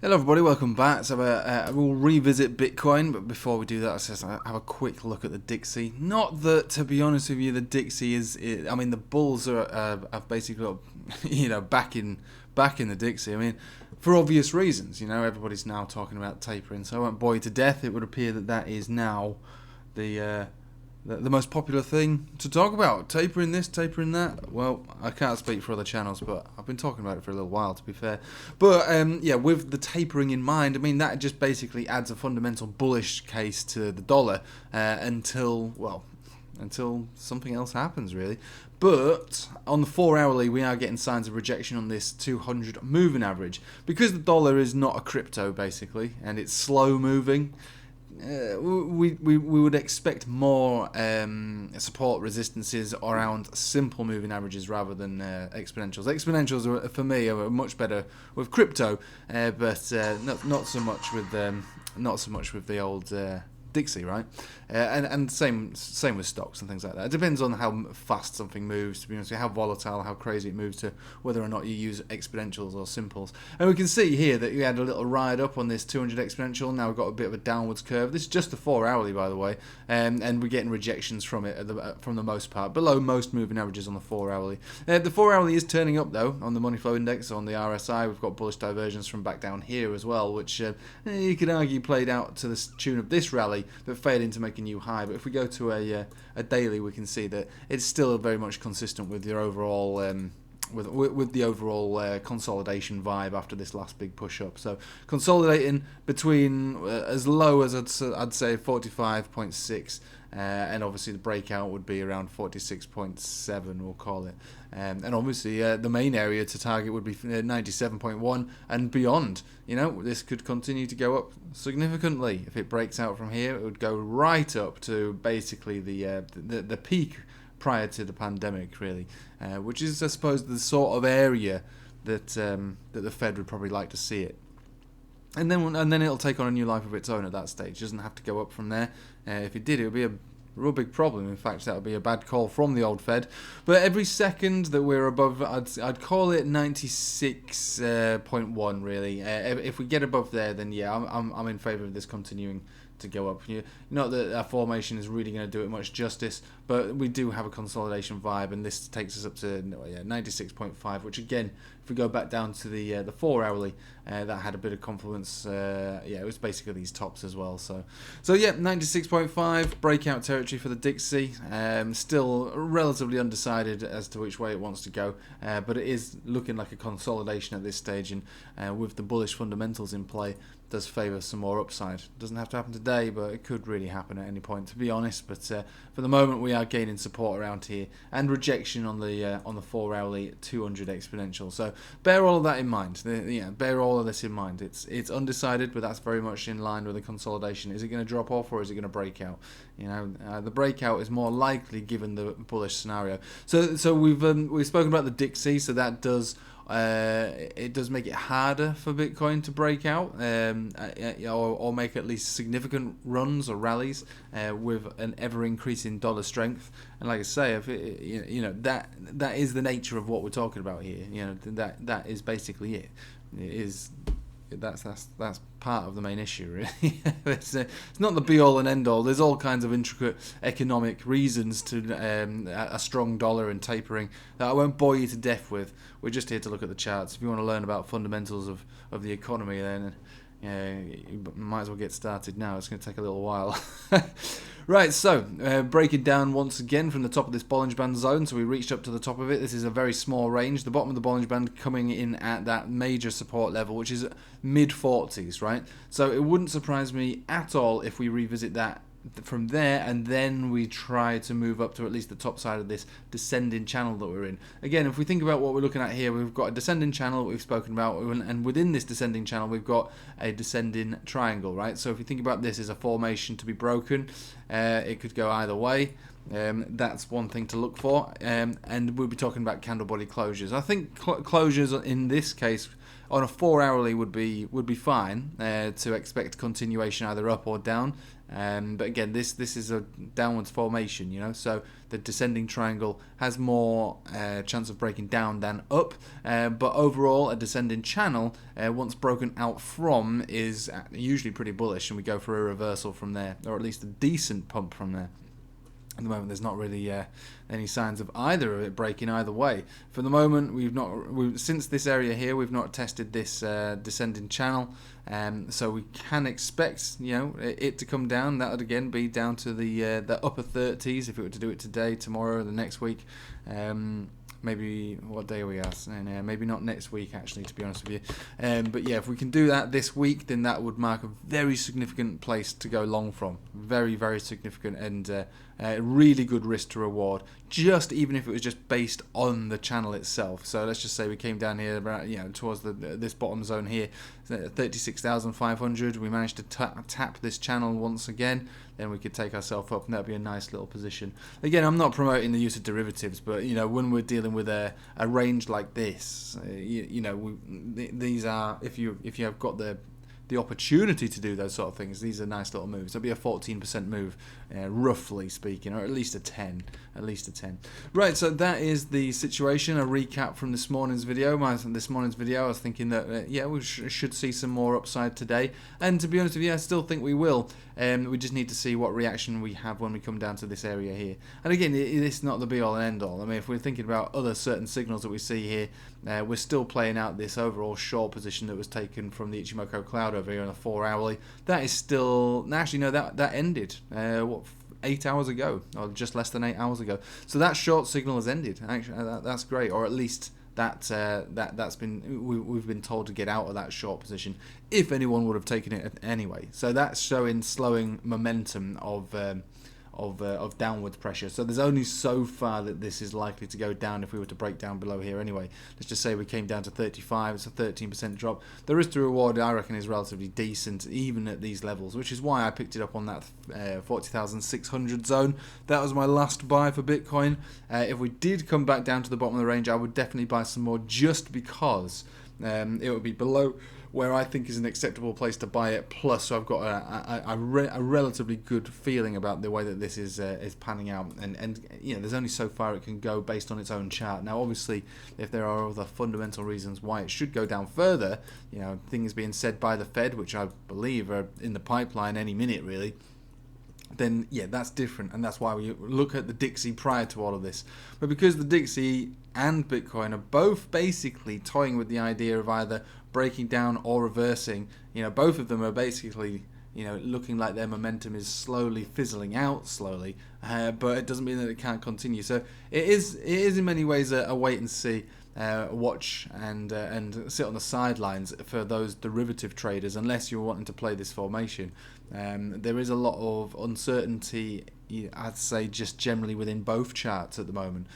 Hello everybody, welcome back. So we'll revisit Bitcoin, but before we do that, let's just have a quick look at the Dixie. Not that, to be honest with you, the Dixie I mean, the bulls have basically got, back in the Dixie. I mean, for obvious reasons. Everybody's now talking about tapering, so I won't bore you to death. It would appear that is now the most popular thing to talk about. Tapering this, tapering that. Well, I can't speak for other channels, but I've been talking about it for a little while, to be fair. But, with the tapering in mind, I mean, that just basically adds a fundamental bullish case to the dollar until something else happens, really. But on the 4-hourly, we are getting signs of rejection on this 200 moving average. Because the dollar is not a crypto, basically, and it's slow moving, we would expect more support resistances around simple moving averages rather than exponentials. Exponentials are, for me, are much better with crypto, but not so much with the old Dixie, right? And same with stocks and things like that. It depends on how fast something moves, to be honest with you, how volatile, how crazy it moves, to whether or not you use exponentials or simples. And we can see here that we had a little ride up on this 200 exponential. Now we've got a bit of a downwards curve. This is just the 4-hourly, by the way, and we're getting rejections from it from the most part, below most moving averages on the 4-hourly. The 4-hourly is turning up, though, on the money flow index. On the RSI, we've got bullish divergence from back down here as well, which you could argue played out to the tune of this rally, but fading to make a new high. But if we go to a daily, we can see that it's still very much consistent with your overall with the overall consolidation vibe after this last big push up. So consolidating between as low as I'd say 45.6. And obviously the breakout would be around 46.7, we'll call it. And obviously the main area to target would be 97.1 and beyond. This could continue to go up significantly. If it breaks out from here, it would go right up to basically the peak prior to the pandemic, really, which is, I suppose, the sort of area that the Fed would probably like to see it. And then it'll take on a new life of its own at that stage. It doesn't have to go up from there. If it did, it would be a real big problem. In fact, that would be a bad call from the old Fed. But every second that we're above, I'd call it 96.1, really. If we get above there, then yeah, I'm in favour of this continuing to go up. Not that our formation is really going to do it much justice, but we do have a consolidation vibe, and this takes us up to 96.5, which again, if we go back down to the 4-hourly, that had a bit of confluence. It was basically these tops as well. So 96.5 breakout territory for the Dixie. Still relatively undecided as to which way it wants to go, but it is looking like a consolidation at this stage, and with the bullish fundamentals in play, does favour some more upside. Doesn't have to happen today, but it could really happen at any point, to be honest. But for the moment, we are gaining support around here and rejection on the 4-hourly 200 exponential. So bear all of that in mind. Bear all of this in mind. It's undecided, but that's very much in line with the consolidation. Is it going to drop off or is it going to break out? The breakout is more likely given the bullish scenario. So we've spoken about the Dixie, so that does. It does make it harder for Bitcoin to break out, or make at least significant runs or rallies with an ever-increasing dollar strength. And like I say, if that is the nature of what we're talking about here. That is basically it. That's part of the main issue, really. It's not the be-all and end-all. There's all kinds of intricate economic reasons to a strong dollar and tapering that I won't bore you to death with. We're just here to look at the charts. If you want to learn about fundamentals of the economy, then you might as well get started now. It's going to take a little while. Right, so breaking down once again from the top of this Bollinger Band zone. So we reached up to the top of it. This is a very small range. The bottom of the Bollinger Band coming in at that major support level, which is mid-40s, right? So it wouldn't surprise me at all if we revisit that from there, and then we try to move up to at least the top side of this descending channel that we're in. Again, if we think about what we're looking at here, we've got a descending channel that we've spoken about, and within this descending channel we've got a descending triangle, right? So if you think about this as a formation to be broken, it could go either way. That's one thing to look for, and we'll be talking about candle body closures. I think closures in this case on a 4-hourly would be fine to expect continuation either up or down. But again, this is a downwards formation, you know, so the descending triangle has more chance of breaking down than up. But overall, a descending channel, once broken out from, is usually pretty bullish, and we go for a reversal from there, or at least a decent pump from there. At the moment, there's not really any signs of either of it breaking either way. For the moment, since this area here, we've not tested this descending channel, so we can expect, you know, it to come down. That would again be down to the upper 30s if it were to do it today, tomorrow, the next week. Maybe, what day are we at? Maybe not next week, actually, to be honest with you. But yeah, if we can do that this week, then that would mark a very significant place to go long from. Very, very significant, and really good risk to reward. Just even if it was just based on the channel itself. So let's just say we came down here, you know, towards this bottom zone here, 36,500. We managed to tap this channel once again. Then we could take ourselves up, and that'd be a nice little position. Again, I'm not promoting the use of derivatives, but you know, when we're dealing with a range like this, you know, these are, if you have got the opportunity to do those sort of things, these are nice little moves. There'll be a 14% move, roughly speaking, or at least a 10. Right, so that is the situation. A recap from this morning's video. I was thinking that yeah, we should see some more upside today, and to be honest with you, I still think we will. We just need to see what reaction we have when we come down to this area here. And again, it's not the be-all and end-all. I mean, if we're thinking about other certain signals that we see here, we're still playing out this overall short position that was taken from the Ichimoku cloud over here on a 4-hourly. That is still, actually no, that ended 8 hours ago, or just less than 8 hours ago. So that short signal has ended. Actually, that's great, or at least that's been, we've been told to get out of that short position if anyone would have taken it anyway. So that's showing slowing momentum of downward pressure. So there's only so far that this is likely to go down if we were to break down below here anyway. Let's just say we came down to 35, it's a 13% drop. The risk to reward, I reckon, is relatively decent even at these levels, which is why I picked it up on that 40,600 zone. That was my last buy for Bitcoin. If we did come back down to the bottom of the range, I would definitely buy some more, just because it would be below where I think is an acceptable place to buy it. Plus, I've got a relatively good feeling about the way that this is panning out, and you know, there's only so far it can go based on its own chart. Now, obviously, if there are other fundamental reasons why it should go down further, you know, things being said by the Fed, which I believe are in the pipeline any minute, really, then yeah, that's different, and that's why we look at the Dixie prior to all of this. But because the Dixie and Bitcoin are both basically toying with the idea of either breaking down or reversing, you know, both of them are basically, you know, looking like their momentum is slowly fizzling out slowly, but it doesn't mean that it can't continue. So it is in many ways a wait and see, watch and sit on the sidelines for those derivative traders, unless you're wanting to play this formation. There is a lot of uncertainty, I'd say, just generally within both charts at the moment.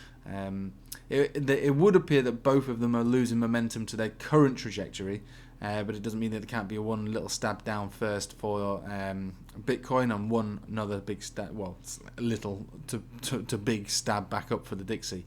It would appear that both of them are losing momentum to their current trajectory, but it doesn't mean that there can't be one little stab down first for Bitcoin, and another big stab, well, little to big stab back up for the Dixie.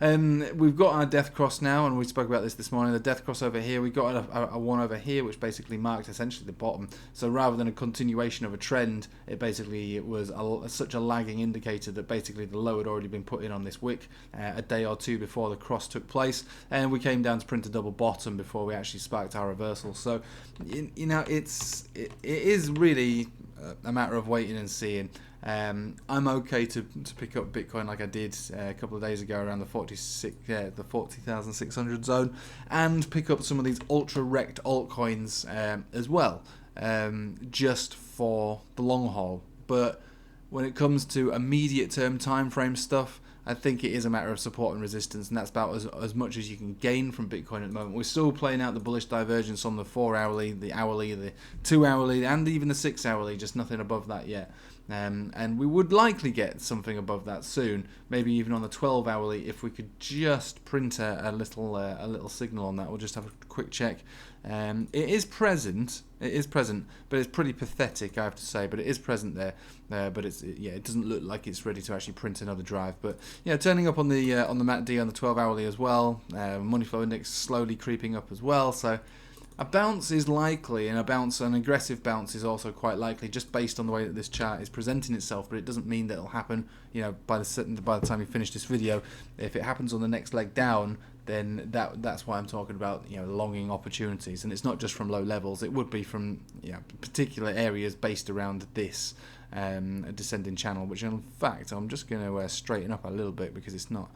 We've got our death cross now, and we spoke about this morning. The death cross over here, we got a one over here, which basically marked essentially the bottom. So rather than a continuation of a trend, it was such a lagging indicator that basically the low had already been put in on this wick a day or two before the cross took place, and we came down to print a double bottom before we actually sparked our reversal. So you know, it is really a matter of waiting and seeing. I'm okay to pick up Bitcoin like I did a couple of days ago around the 40,600 zone, and pick up some of these ultra wrecked altcoins as well, just for the long haul. But when it comes to immediate term time frame stuff, I think it is a matter of support and resistance, and that's about as much as you can gain from Bitcoin at the moment. We're still playing out the bullish divergence on the 4-hourly, the hourly, the 2-hourly, and even the 6-hourly, just nothing above that yet. And we would likely get something above that soon, maybe even on the 12-hourly if we could just print a little signal on that. We'll just have a quick check. It is present, but it's pretty pathetic, I have to say. But it is present there, but it doesn't look like it's ready to actually print another drive. But yeah, turning up on the MACD on the 12-hourly as well. Money flow index slowly creeping up as well. So A bounce is likely, and an aggressive bounce is also quite likely, just based on the way that this chart is presenting itself. But it doesn't mean that it'll happen, by the time you finish this video. If it happens on the next leg down, then that's why I'm talking about longing opportunities, and it's not just from low levels. It would be from particular areas based around this descending channel, which in fact I'm just going to straighten up a little bit because it's not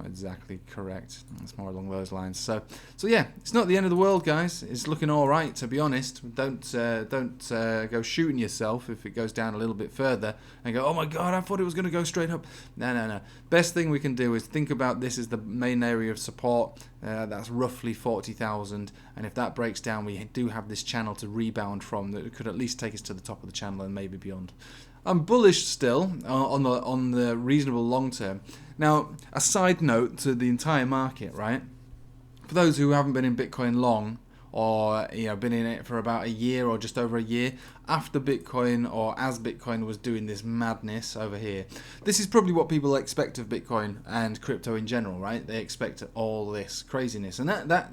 exactly correct. It's more along those lines. So yeah, it's not the end of the world, guys. It's looking all right, to be honest. Don't go shooting yourself if it goes down a little bit further and go, oh my god, I thought it was going to go straight up. No. Best thing we can do is think about this as the main area of support. That's roughly 40,000, and if that breaks down, we do have this channel to rebound from that could at least take us to the top of the channel and maybe beyond. I'm bullish still on the reasonable long term. Now, a side note to the entire market, right? For those who haven't been in Bitcoin long, or been in it for about a year or just over a year, after Bitcoin, or as Bitcoin was doing this madness over here, this is probably what people expect of Bitcoin and crypto in general, right? They expect all this craziness, and that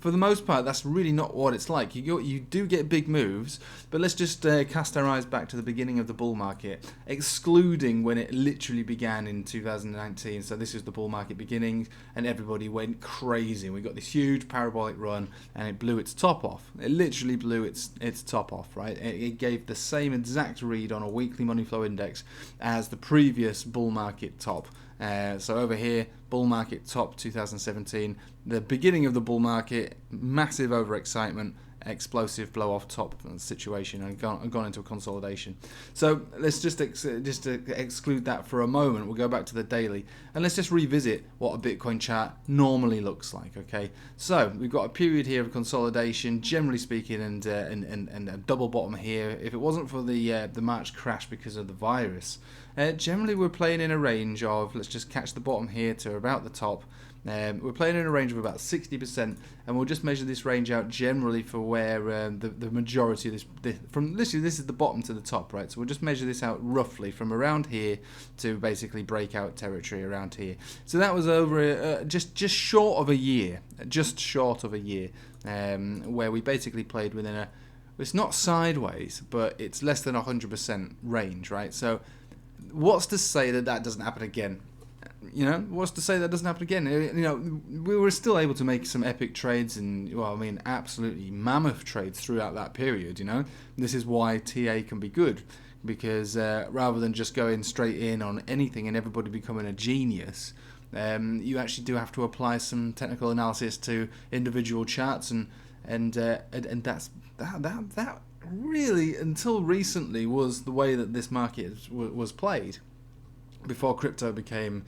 for the most part, that's really not what it's like. You do get big moves, but let's just cast our eyes back to the beginning of the bull market, excluding when it literally began in 2019. So this is the bull market beginning, and everybody went crazy. We got this huge parabolic run, and it blew its top off. It literally blew its top off, right? It gave the same exact read on a weekly money flow index as the previous bull market top. So over here, bull market top 2017, the beginning of the bull market, massive overexcitement, explosive blow off top situation, and gone into a consolidation. So let's just exclude that for a moment. We'll go back to the daily, and let's just revisit what a Bitcoin chart normally looks like. Okay, so we've got a period here of consolidation, generally speaking, and a double bottom here. If it wasn't for the March crash because of the virus, generally we're playing in a range of, let's just catch the bottom here to about the top. We're playing in a range of about 60%, and we'll just measure this range out generally for where the majority of this from literally this is the bottom to the top, right? So we'll just measure this out roughly from around here to basically breakout territory around here. So that was over just short of a year, where we basically played within a, it's not sideways, but it's less than 100% range, right? So what's to say that doesn't happen again? What's to say that doesn't happen again? We were still able to make some epic trades, and absolutely mammoth trades throughout that period. This is why TA can be good, because rather than just going straight in on anything and everybody becoming a genius, you actually do have to apply some technical analysis to individual charts, and that really, until recently, was the way that this market was played. Before crypto became,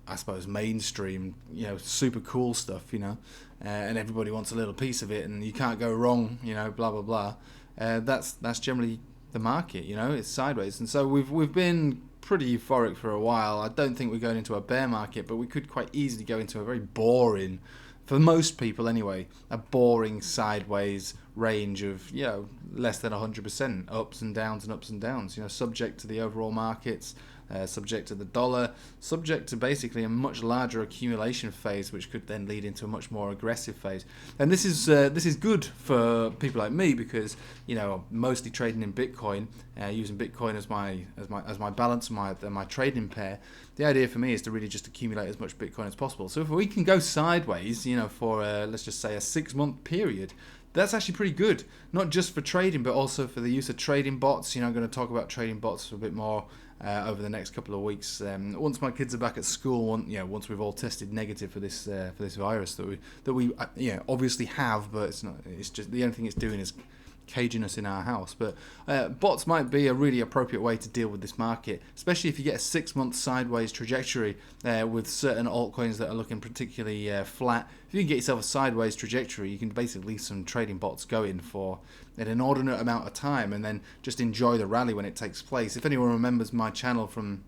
I suppose mainstream, super cool stuff, and everybody wants a little piece of it, and you can't go wrong, blah blah blah. That's generally the market, it's sideways, and so we've been pretty euphoric for a while. I don't think we're going into a bear market, but we could quite easily go into a very boring, for most people anyway, a boring sideways range of less than 100% ups and downs, subject to the overall markets, subject to the dollar, subject to basically a much larger accumulation phase, which could then lead into a much more aggressive phase. And this is good for people like me, because I'm mostly trading in Bitcoin, using Bitcoin as my balance, my trading pair. The idea for me is to really just accumulate as much Bitcoin as possible. So if we can go sideways, for let's just say a 6-month period, that's actually pretty good, not just for trading, but also for the use of trading bots. I'm going to talk about trading bots a bit more over the next couple of weeks. Once my kids are back at school, once we've all tested negative for this virus that we obviously have, but it's just the only thing it's doing is caging us in our house. But bots might be a really appropriate way to deal with this market, especially if you get a 6-month sideways trajectory with certain altcoins that are looking particularly flat. If you can get yourself a sideways trajectory, you can basically leave some trading bots going for an inordinate amount of time, and then just enjoy the rally when it takes place. If anyone remembers my channel from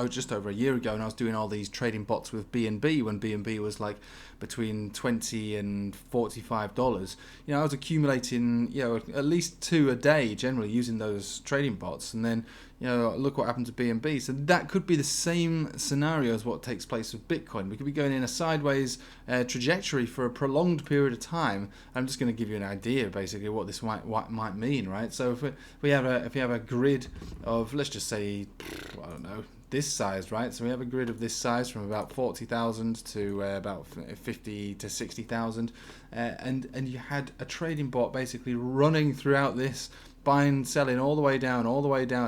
just over a year ago, and I was doing all these trading bots with BNB when BNB was like between $20 and $45. I was accumulating at least 2 a day generally using those trading bots, and then You know, look what happened to BNB. So that could be the same scenario as what takes place with Bitcoin. We could be going in a sideways trajectory for a prolonged period of time. I'm just going to give you an idea, basically, what this might mean, right? So if we have a grid of, let's just say, I don't know, this size, right? So we have a grid of this size from about 40,000 to about 50 to 60,000, and you had a trading bot basically running throughout this, buying, selling all the way down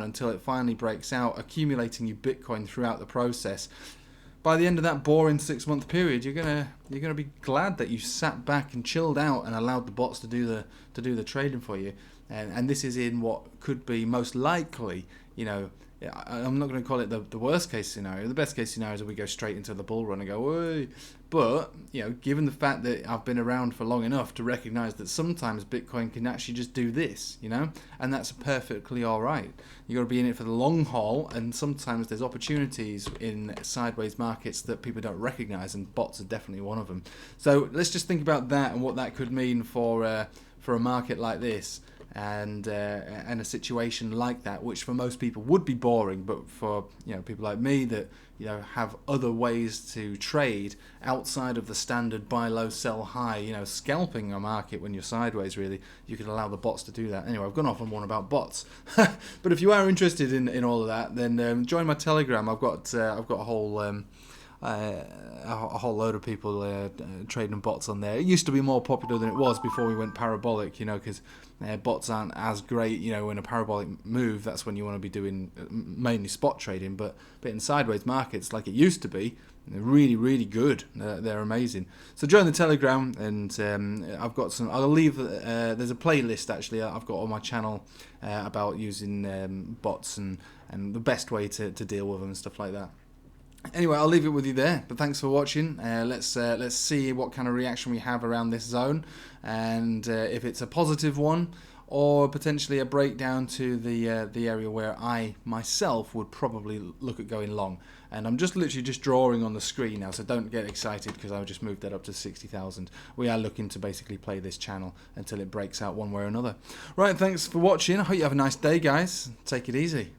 until it finally breaks out, accumulating you Bitcoin throughout the process. By the end of that boring 6-month period, you're gonna be glad that you sat back and chilled out and allowed the bots to do the trading for you. And this is in what could be most likely, you know, I'm not going to call it the worst case scenario. The best case scenario is that we go straight into the bull run and go, "Oi!" But, you know, given the fact that I've been around for long enough to recognize that sometimes Bitcoin can actually just do this, you know, and that's perfectly all right. You got to be in it for the long haul, and sometimes there's opportunities in sideways markets that people don't recognize, and bots are definitely one of them. So let's just think about that and what that could mean for a market like this. And a situation like that, which for most people would be boring, but for, you know, people like me that, you know, have other ways to trade outside of the standard buy low, sell high, you know, scalping a market when you're sideways, really, you could allow the bots to do that. Anyway, I've gone off on one about bots, but if you are interested in all of that, then join my Telegram. I've got a whole load of people trading bots on there. It used to be more popular than it was before we went parabolic, you know, because bots aren't as great, you know, in a parabolic move. That's when you want to be doing mainly spot trading, but in sideways markets like it used to be, they're really, really good. They're amazing. So join the Telegram, and I've got some. I'll leave. There's a playlist actually I've got on my channel about using bots and the best way to deal with them and stuff like that. Anyway, I'll leave it with you there, but thanks for watching. Let's see what kind of reaction we have around this zone, and if it's a positive one, or potentially a breakdown to the area where I myself would probably look at going long. And I'm just literally just drawing on the screen now, so don't get excited because I've just moved that up to 60,000. We are looking to basically play this channel until it breaks out one way or another. Right, thanks for watching. I hope you have a nice day, guys. Take it easy.